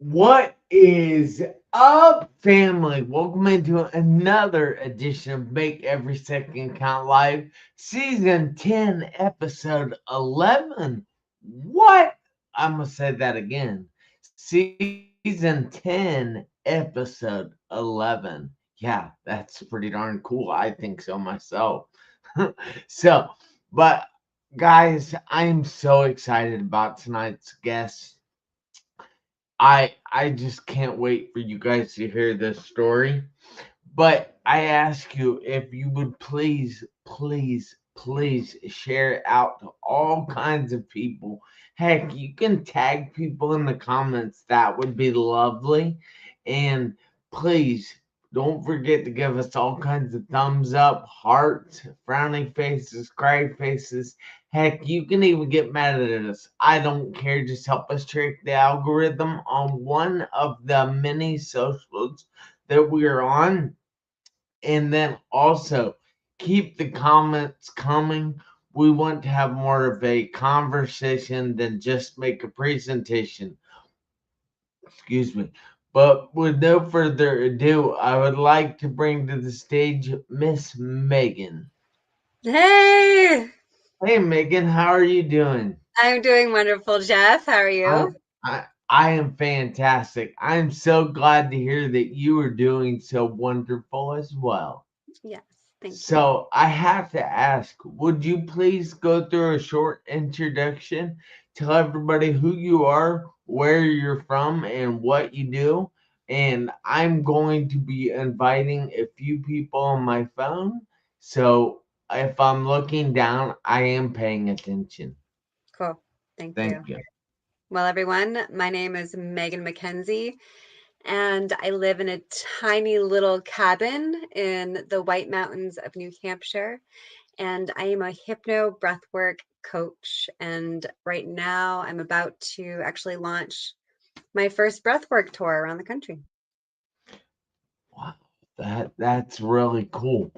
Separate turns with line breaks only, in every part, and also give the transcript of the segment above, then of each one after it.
What is up, family? Welcome into another edition of Make Every Second Count Live, Season 10, Episode 11. What? I'm going to say that again. Season 10, Episode 11. Yeah, that's pretty darn cool. I think so myself. so, but guys, I'm so excited about tonight's guest. I just can't wait for you guys to hear this story. But I ask you if you would please share it out to all kinds of people. Heck, you can tag people in the comments. That would be lovely. And please don't forget to give us all kinds of thumbs up, hearts, frowning faces, cry faces. Heck, you can even get mad at us. I don't care. Just help us trick the algorithm on one of the many socials that we are on. And then also keep the comments coming. We want to have more of a conversation than just make a presentation. Excuse me. But with no further ado, I would like to bring to the stage Miss Megan.
Hey,
Hey, Megan, how are you doing?
I'm doing wonderful, Jeff. How are
I,
you?
I am fantastic. I'm so glad to hear that you are doing so wonderful as well.
Yes, thank you.
So I have to ask, would you please go through a short introduction? Tell everybody who you are, where you're from, and what you do. And I'm going to be inviting a few people on my phone. So if I'm looking down, I am paying attention.
Cool. Thank you.
Thank you.
Well, everyone, my name is Megan Mackenzie, and I live in a tiny little cabin in the White Mountains of New Hampshire. And I am a hypno breathwork coach. And right now, I'm about to actually launch my first breathwork tour around the country.
Wow, that's really cool.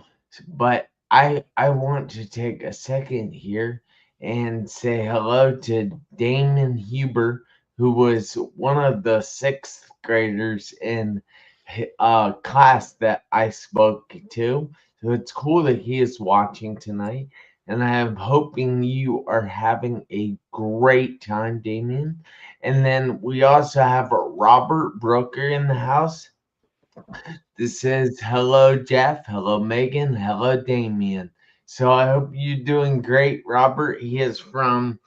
But I want to take a second here and say hello to Damon Huber, who was one of the sixth graders in class that I spoke to. So it's cool that he is watching tonight. And I am hoping you are having a great time, Damien. And then we also have Robert Brooker in the house. This says, hello, Jeff. Hello, Megan. Hello, Damien. So I hope you're doing great, Robert. He is from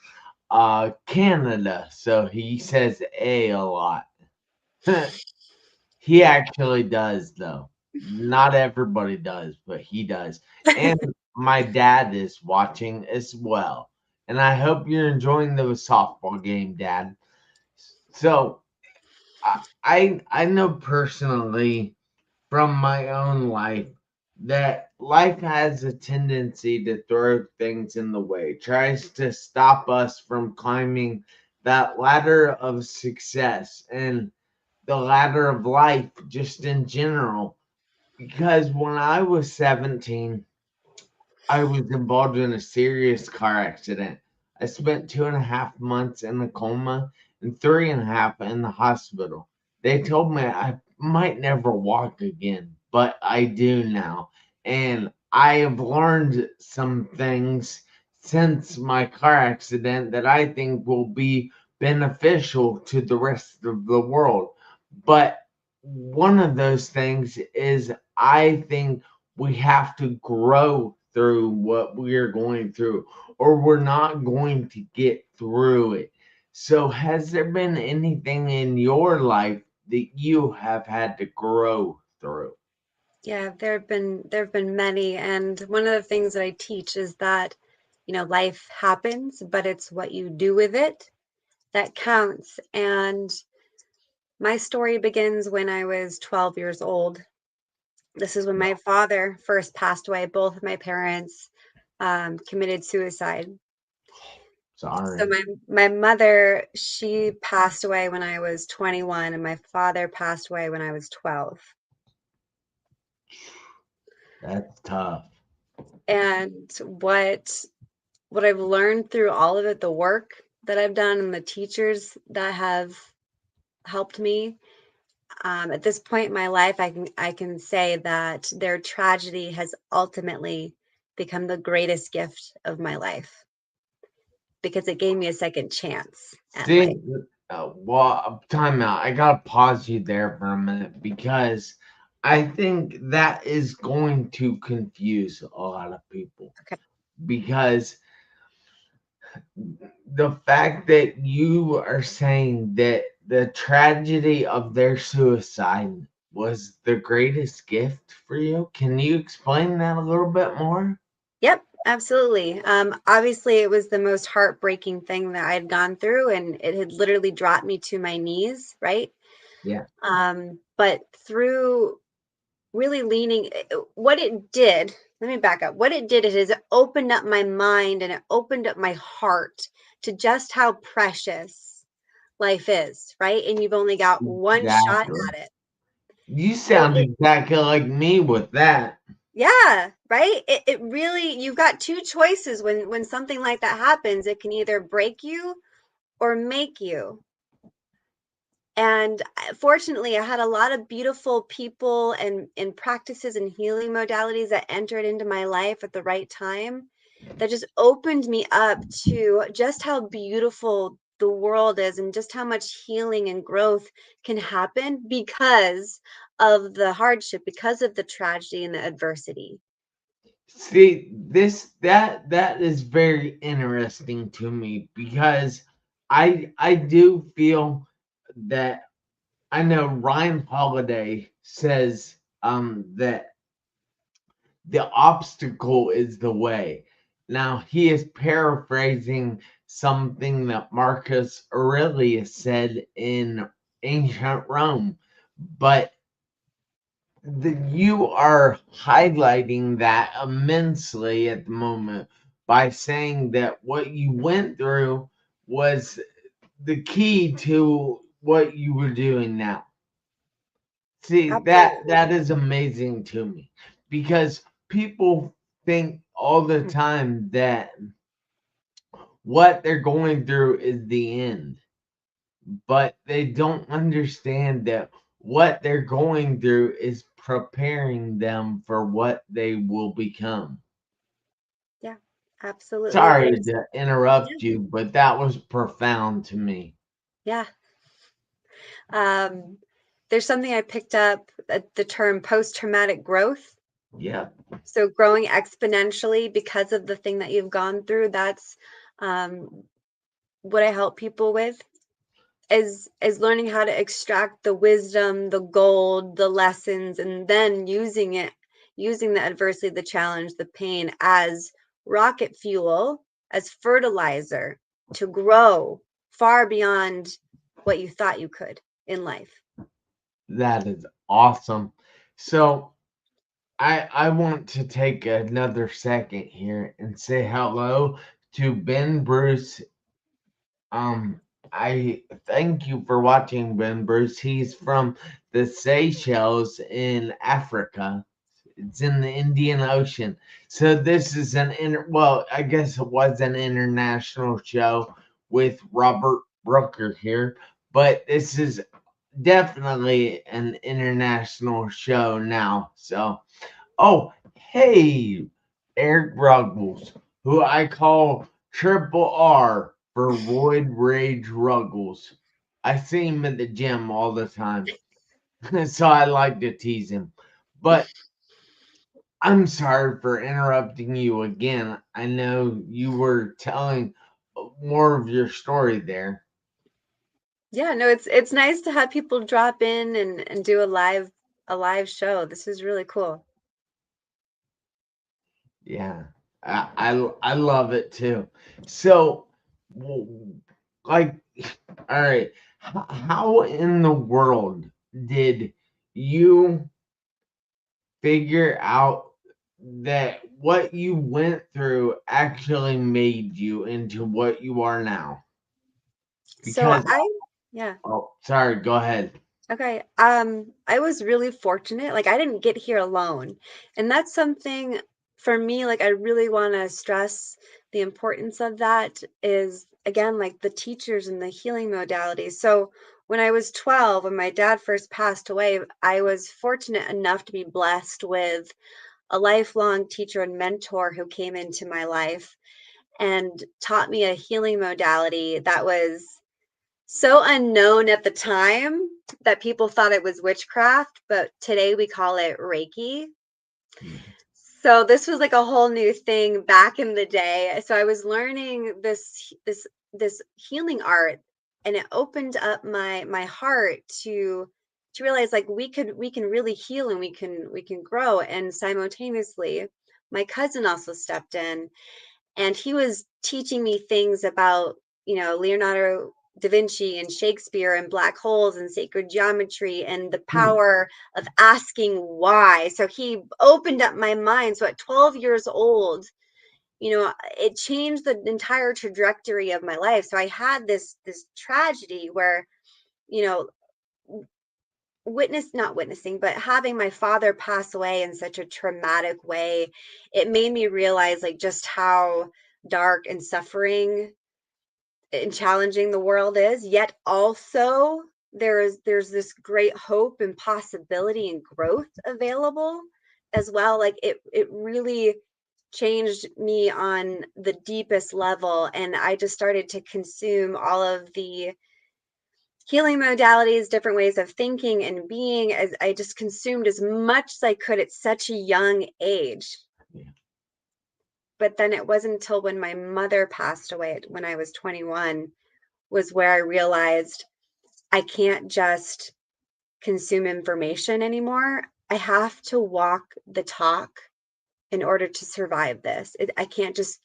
Canada, so he says a lot. He actually does, though. Not everybody does, but he does. And my dad is watching as well. And I hope you're enjoying the softball game, Dad. So I know personally from my own life that life has a tendency to throw things in the way, tries to stop us from climbing that ladder of success and the ladder of life just in general. Because when I was 17, I was involved in a serious car accident. I spent 2.5 months in a coma and 3.5 in the hospital. They told me I might never walk again, but I do now. And I have learned some things since my car accident that I think will be beneficial to the rest of the world. But one of those things is I think we have to grow through what we're going through, or we're not going to get through it. So, has there been anything in your life that you have had to grow through?
Yeah, there have been many, and one of the things that I teach is that, life happens, but it's what you do with it that counts. And my story begins when I was 12 years old. This is when my father first passed away. Both of my parents committed suicide. So
Sorry,
my mother, she passed away when I was 21, and my father passed away when I was 12.
that's tough.
And what I've learned through all of it, the work that I've done and the teachers that have helped me. At this point in my life, I can say that their tragedy has ultimately become the greatest gift of my life because it gave me a second chance at life.
See, well, time out. I gotta pause you there for a minute because I think that is going to confuse a lot of people.
Okay.
Because the fact that you are saying that the tragedy of their suicide was the greatest gift for you, can you explain that a little bit more?
Yep, absolutely. Obviously, it was the most heartbreaking thing that I had gone through, and it had literally dropped me to my knees, right?
Yeah.
But through really leaning, what it did, let me back up. What it did is it opened up my mind and it opened up my heart to just how precious life is, right? And you've only got one shot
Exactly.
at it.
You
So
sound exactly like me with that.
yeah, right? It really, you've got two choices when something like that happens. It can either break you or make you. And fortunately, I had a lot of beautiful people and practices and healing modalities that entered into my life at the right time that just opened me up to just how beautiful the world is and just how much healing and growth can happen because of the hardship, because of the tragedy and the adversity.
See, that is very interesting to me because I do feel that I know Ryan Holiday says that the obstacle is the way. Now he is paraphrasing something that Marcus Aurelius said in ancient Rome, but you are highlighting that immensely at the moment by saying that what you went through was the key to what you were doing now. See,
Absolutely.
that is amazing to me because people think all the
Mhm.
time that what they're going through is the end, but they don't understand that what they're going through is preparing them for what they will become.
Yeah, absolutely.
Sorry to
Yeah,
interrupt you, but that was profound to me.
yeah. Um, there's something I picked up, the term post-traumatic growth.
Yeah,
So growing exponentially because of the thing that you've gone through, that's um, what I help people with is learning how to extract the wisdom, the gold, the lessons, and then using the adversity, the challenge, the pain as rocket fuel, as fertilizer to grow far beyond what you thought you could in life.
that is awesome. So I want to take another second here and say hello to Ben Bruce. Um, I thank you for watching, Ben Bruce. He's from the Seychelles in Africa. It's in the Indian Ocean. So this is well, I guess it was an international show with Robert Brooker here, but this is definitely an international show now. So, oh, hey, Eric Ruggles, who I call Triple R for Roid Rage Ruggles. I see him at the gym all the time, so I like to tease him. But I'm sorry for interrupting you again. I know you were telling more of your story there.
Yeah, no, it's nice to have people drop in and do a live show. This is really cool.
Yeah, I love it too. So, like, all right, how in the world did you figure out that what you went through actually made you into what you are now?
So
Because,
yeah.
oh, sorry, go ahead.
Okay. I was really fortunate. Like I didn't get here alone. And that's something for me, like I really want to stress the importance of that is again like the teachers and the healing modalities. So when I was 12, when my dad first passed away, I was fortunate enough to be blessed with a lifelong teacher and mentor who came into my life and taught me a healing modality that was so unknown at the time that people thought it was witchcraft, but today we call it Reiki.
Yeah.
So this was like a whole new thing back in the day. So I was learning this healing art, and it opened up my heart to realize like we can really heal, and we can grow. And simultaneously, my cousin also stepped in, and he was teaching me things about, Leonardo da Vinci and Shakespeare and black holes and sacred geometry and the
Hmm.
power of asking why. So he opened up my mind. So at 12 years old, it changed the entire trajectory of my life. So I had this tragedy where, you know, not witnessing, but having my father pass away in such a traumatic way, it made me realize like just how dark and suffering and challenging the world is, yet also there's this great hope and possibility and growth available as well. Like it really changed me on the deepest level, and I just started to consume all of the healing modalities, different ways of thinking and being, as I just consumed as much as I could at such a young age.
Yeah.
But then it wasn't until when my mother passed away when I was 21 was where I realized I can't just consume information anymore. I have to walk the talk in order to survive this. I can't just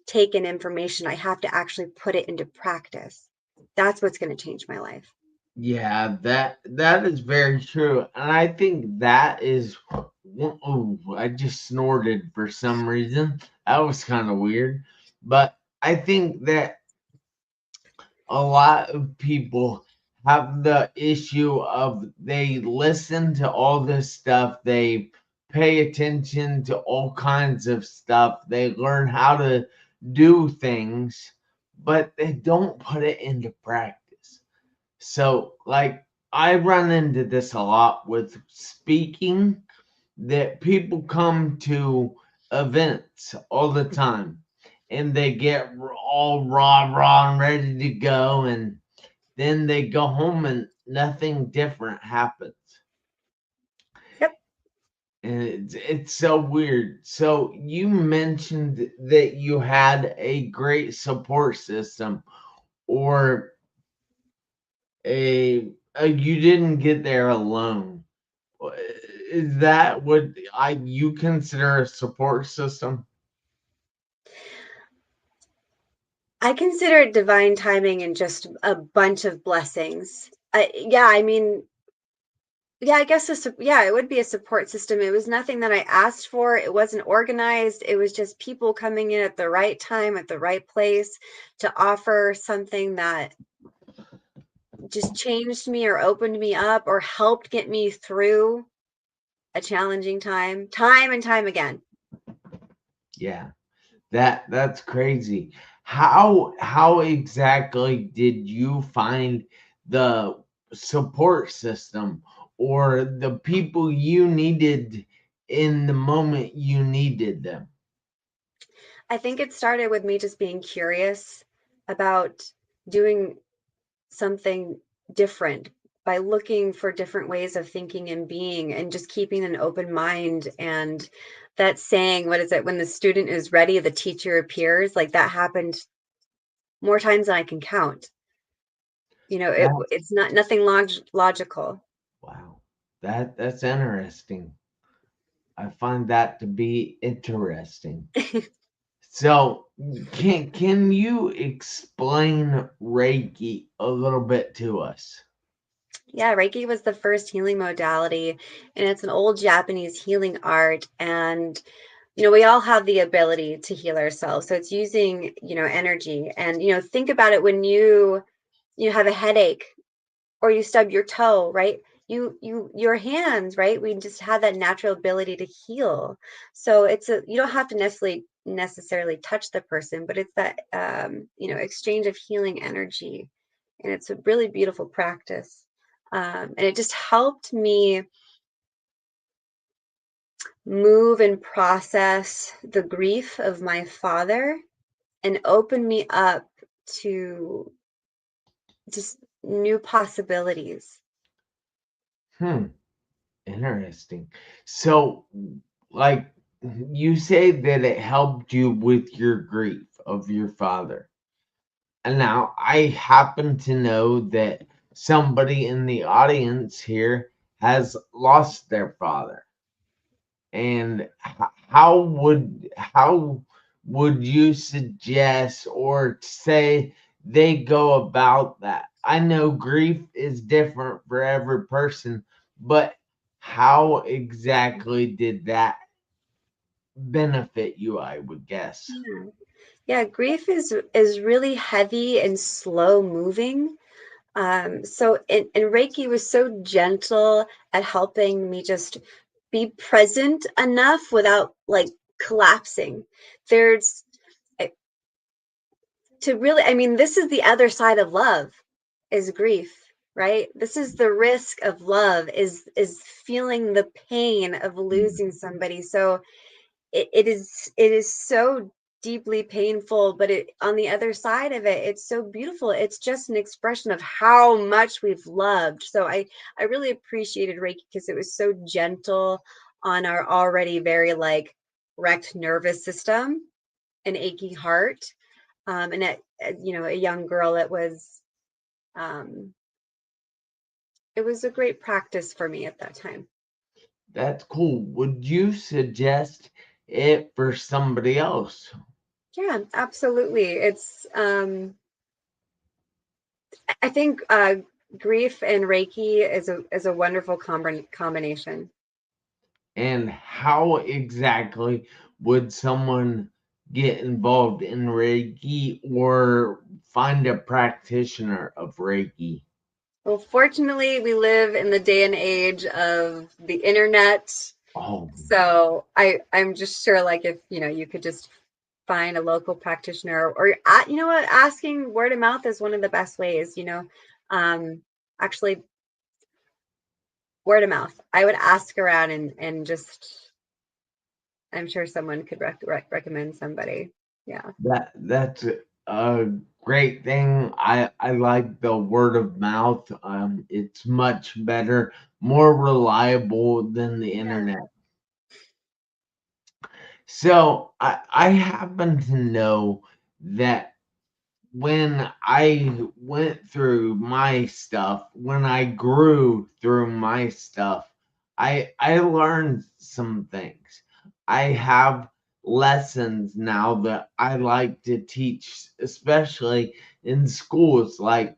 take in information. I have to actually put it into practice. That's what's going to change my life.
Yeah, that is very true, and I think that is. Oh, I just snorted for some reason. That was kind of weird, but I think that a lot of people have the issue of they listen to all this stuff, they pay attention to all kinds of stuff, they learn how to do things, but they don't put it into practice. So, like, I run into this a lot with speaking, that people come to events all the time and they get all rah and ready to go, and then they go home and nothing different happens.
Yep.
And it's so weird. So you mentioned that you had a great support system, or a you didn't get there alone. Is that what I you consider a support system?
I consider it divine timing and just a bunch of blessings. Yeah, I mean, yeah, I guess yeah, it would be a support system. It was nothing that I asked for. It wasn't organized. It was just people coming in at the right time, at the right place to offer something that just changed me or opened me up or helped get me through a challenging time and time again.
Yeah. That's crazy. How exactly did you find the support system or the people you needed in the moment you needed them?
I think it started with me just being curious about doing something different by looking for different ways of thinking and being, and just keeping an open mind. And that saying, what is it, when the student is ready the teacher appears, like that happened more times than I can count.
That
It's not nothing logical.
wow. That's interesting. I find that to be interesting. So, can you explain Reiki a little bit to us?
Yeah, Reiki was the first healing modality, and it's an old Japanese healing art. And we all have the ability to heal ourselves. So it's using, energy. And think about it, when you have a headache or you stub your toe, right? Your hands, right? We just have that natural ability to heal. So you don't have to necessarily touch the person, but it's that exchange of healing energy. and it's a really beautiful practice. And it just helped me move and process the grief of my father and open me up to just new possibilities.
Hmm. Interesting. So, like, you say that it helped you with your grief of your father. And now I happen to know that somebody in the audience here has lost their father. And how would you suggest or say they go about that? I know grief is different for every person, but how exactly did that benefit you, I would guess?
Yeah. Yeah, grief is really heavy and slow moving. And Reiki was so gentle at helping me just be present enough without like collapsing. There's eh, to really, I mean, this is the other side of love is grief, right? This is the risk of love is feeling the pain of losing somebody. So it is so deeply painful, but it on the other side of it, it's so beautiful. It's just an expression of how much we've loved. So I really appreciated Reiki because it was so gentle on our already very like wrecked nervous system and achy heart. And a young girl, um, it was a great practice for me at that time.
That's cool. Would you suggest it for somebody else?
Yeah, absolutely. I think grief and Reiki is a wonderful combination.
And how exactly would someone get involved in Reiki or find a practitioner of Reiki?
Well, fortunately, we live in the day and age of the internet.
Oh,
So I'm just sure, like, if you could just find a local practitioner, or you know what, asking word of mouth is one of the best ways. Actually, word of mouth. I would ask around and just I'm sure someone could recommend somebody. Yeah.
that's a great thing. I like the word of mouth. It's much better, more reliable than the
Yeah.
internet. So I happen to know that when I went through my stuff, when I grew through my stuff, I learned some things. I have lessons now that I like to teach, especially in schools. Like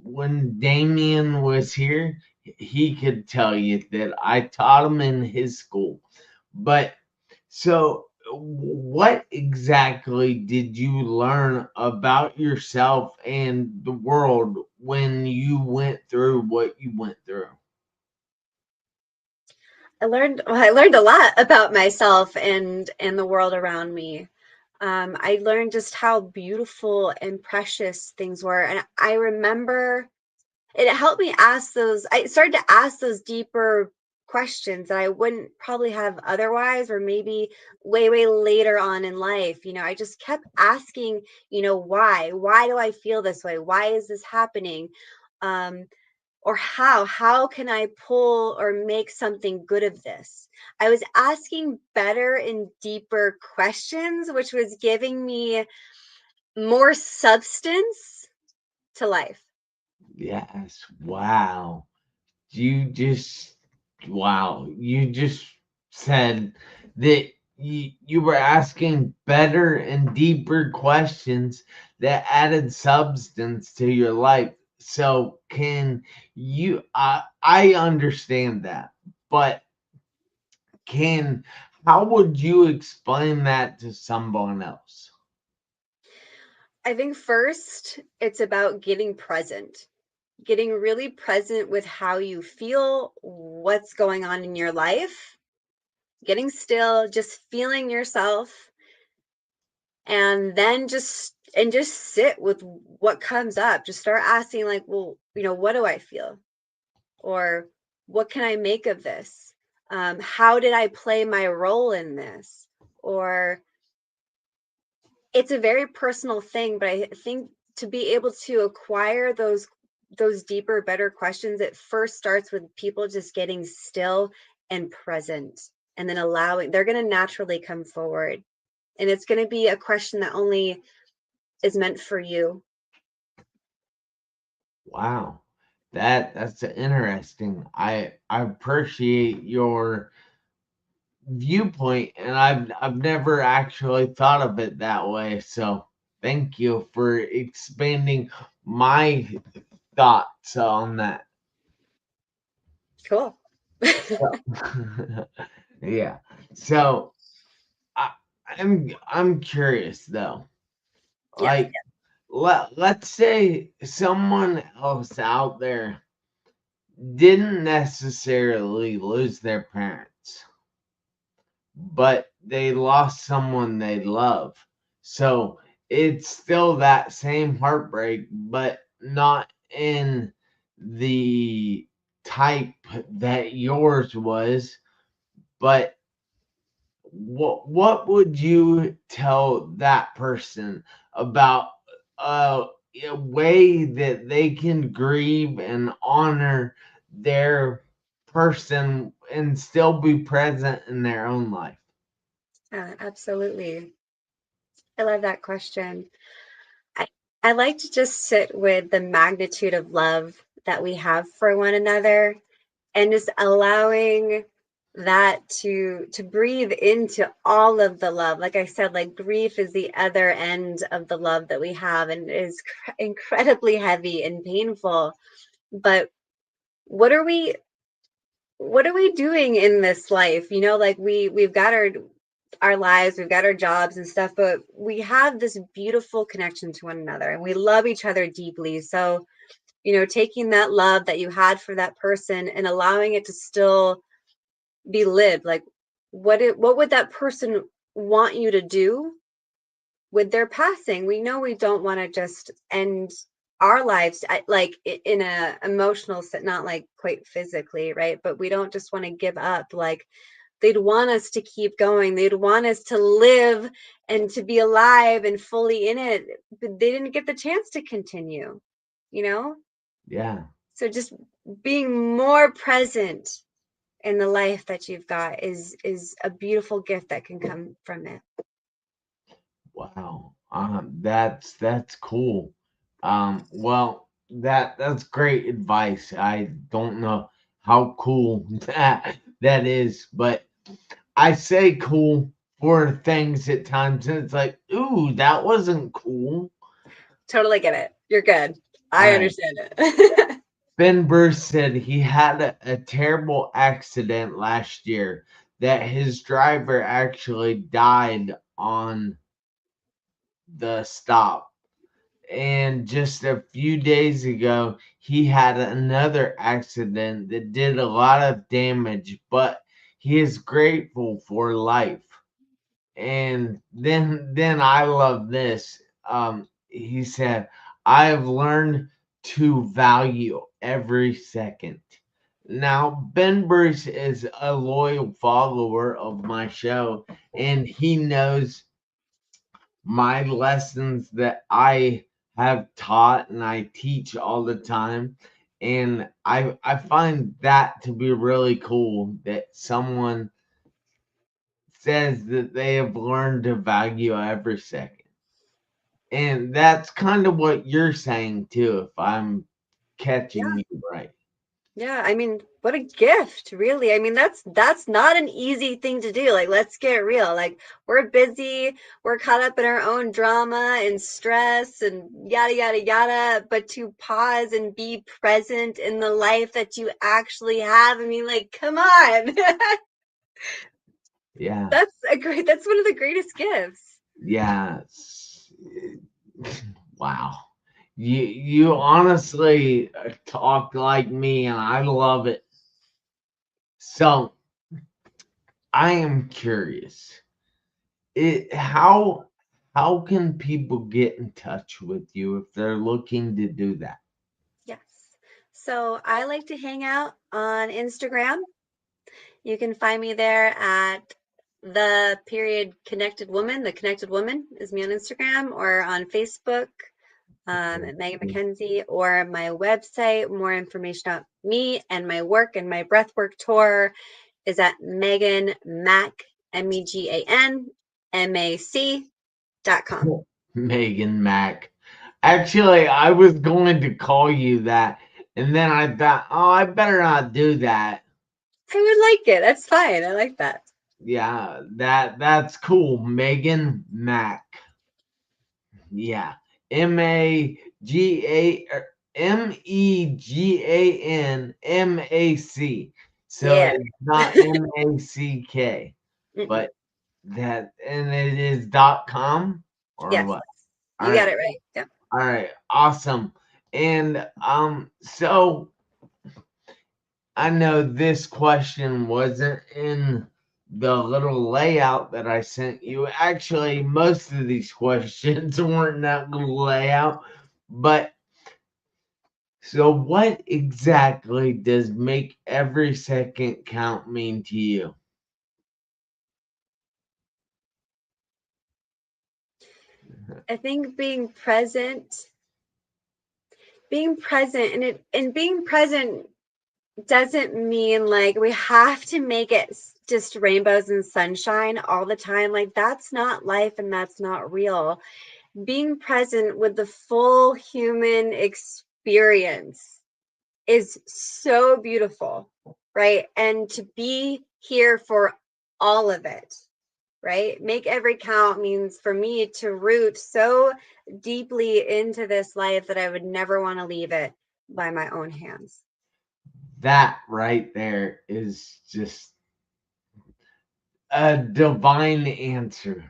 when Damien was here, he could tell you that I taught him in his school. But so, what exactly did you learn about yourself and the world when you went through what you went through?
I learned a lot about myself and the world around me. I learned just how beautiful and precious things were, and I remember it helped me ask those. I started to ask those deeper questions that I wouldn't probably have otherwise, or maybe way later on in life. I just kept asking, why? Why do I feel this way? Why is this happening? Um, or how can I pull or make something good of this? I was asking better and deeper questions, which was giving me more substance to life.
Yes, wow. You just, wow. You just said that you were asking better and deeper questions that added substance to your life. So, can I understand that, but can how would you explain that to someone else?
I think first it's about getting really present with how you feel, what's going on in your life, getting still, just feeling yourself, and then just sit with what comes up. Just start asking, like, well, what do I feel, or what can I make of this? How did I play my role in this? Or it's a very personal thing, but I think to be able to acquire those deeper, better questions, it first starts with people just getting still and present, and then allowing, they're going to naturally come forward, and it's going to be a question that only is meant for you.
Wow. That's interesting. I appreciate your viewpoint, and I've never actually thought of it that way. So thank you for expanding my thoughts on that.
Cool.
Yeah. So I, I'm curious though.
Yes.
Like let's say someone else out there didn't necessarily lose their parents, but they lost someone they love. So it's still that same heartbreak, but not in the type that yours was. But what would you tell that person about uh, a way that they can grieve and honor their person and still be present in their own life?
Absolutely. I love that question. I, I like to just sit with the magnitude of love that we have for one another, and just allowing that to breathe into all of the love. Like I said, like, grief is the other end of the love that we have, and it is incredibly heavy and painful. But what are we what are we doing in this life? Like, we've got our lives, we've got our jobs and stuff, but we have this beautiful connection to one another, and we love each other deeply. So, taking that love that you had for that person and allowing it to still be lived. Like, what would that person want you to do with their passing? We know we don't want to just end our lives, like, in a emotional set, not like quite physically, right? But we don't just want to give up. Like, they'd want us to keep going. They'd want us to live and to be alive and fully in it, but they didn't get the chance to continue, you know?
Yeah.
So just being more present in the life that you've got is a beautiful gift that can come from it.
Wow. That's cool. Well, that's great advice. I don't know how cool that is, but I say cool for things at times, and it's like, ooh, that wasn't cool.
Totally get it. You're good.
All
I
right.
understand it.
Ben Bruce said he had a terrible accident last year that his driver actually died on the stop. And just a few days ago, he had another accident that did a lot of damage, but he is grateful for life. And then I love this. He said, I have learned to value every second. Now, Ben Bruce is a loyal follower of my show, and he knows my lessons that I have taught and I teach all the time. And I find that to be really cool that someone says that they have learned to value every second. And that's kind of what you're saying too, if I'm
Yeah.
catching you right.
Yeah, I mean, what a gift, really. I mean, that's not an easy thing to do. Like, let's get real. Like, we're busy, we're caught up in our own drama and stress and yada yada yada, but to pause and be present in the life that you actually have. I mean, like, come on.
Yeah.
That's one of the greatest gifts.
Yeah. Wow. You honestly talk like me and I love it. So I am curious. How how can people get in touch with you if they're looking to do that?
Yes. So I like to hang out on Instagram. You can find me there at the period connected woman. The connected woman is me on Instagram or on Facebook at Megan Mackenzie, or my website. More information about me and my work and my breathwork tour is at Megan Mac, MEGANMAC.com.
Megan Mac. Actually, I was going to call you that, and then I thought, oh, I better not do that.
I would like it. That's fine. I like that.
Yeah, that's cool. Megan Mac. Yeah. MEGANMAC. So
Yeah.
it's not MACK,
Mm-mm.
but that, and it is .com or
Yes,
what? All
you
right.
got it right. Yep.
All right. Awesome. And so I know this question wasn't in the little layout that I sent you. Actually, most of these questions weren't that little layout. But so, what exactly does make every second count mean to you?
I think being present, and being present doesn't mean like we have to make it just rainbows and sunshine all the time. Like that's not life and that's not real. Being present with the full human experience is so beautiful, right? And to be here for all of it, right? Make every count means for me to root so deeply into this life that I would never want to leave it by my own hands.
That right there is just a divine answer.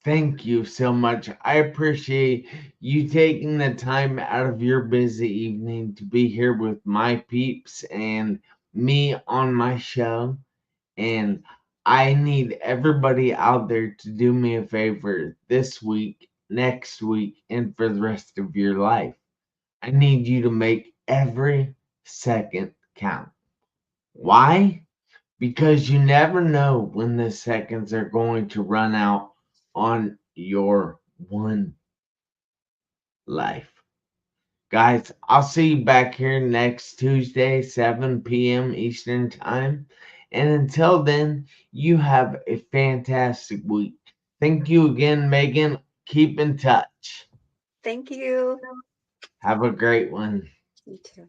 Thank you so much. I appreciate you taking the time out of your busy evening to be here with my peeps and me on my show. And I need everybody out there to do me a favor this week, next week, and for the rest of your life. I need you to make every second count. Why? Because you never know when the seconds are going to run out on your one life. Guys, I'll see you back here next Tuesday, 7 p.m. Eastern Time. And until then, you have a fantastic week. Thank you again, Megan. Keep in touch.
Thank you.
Have a great one.
You too.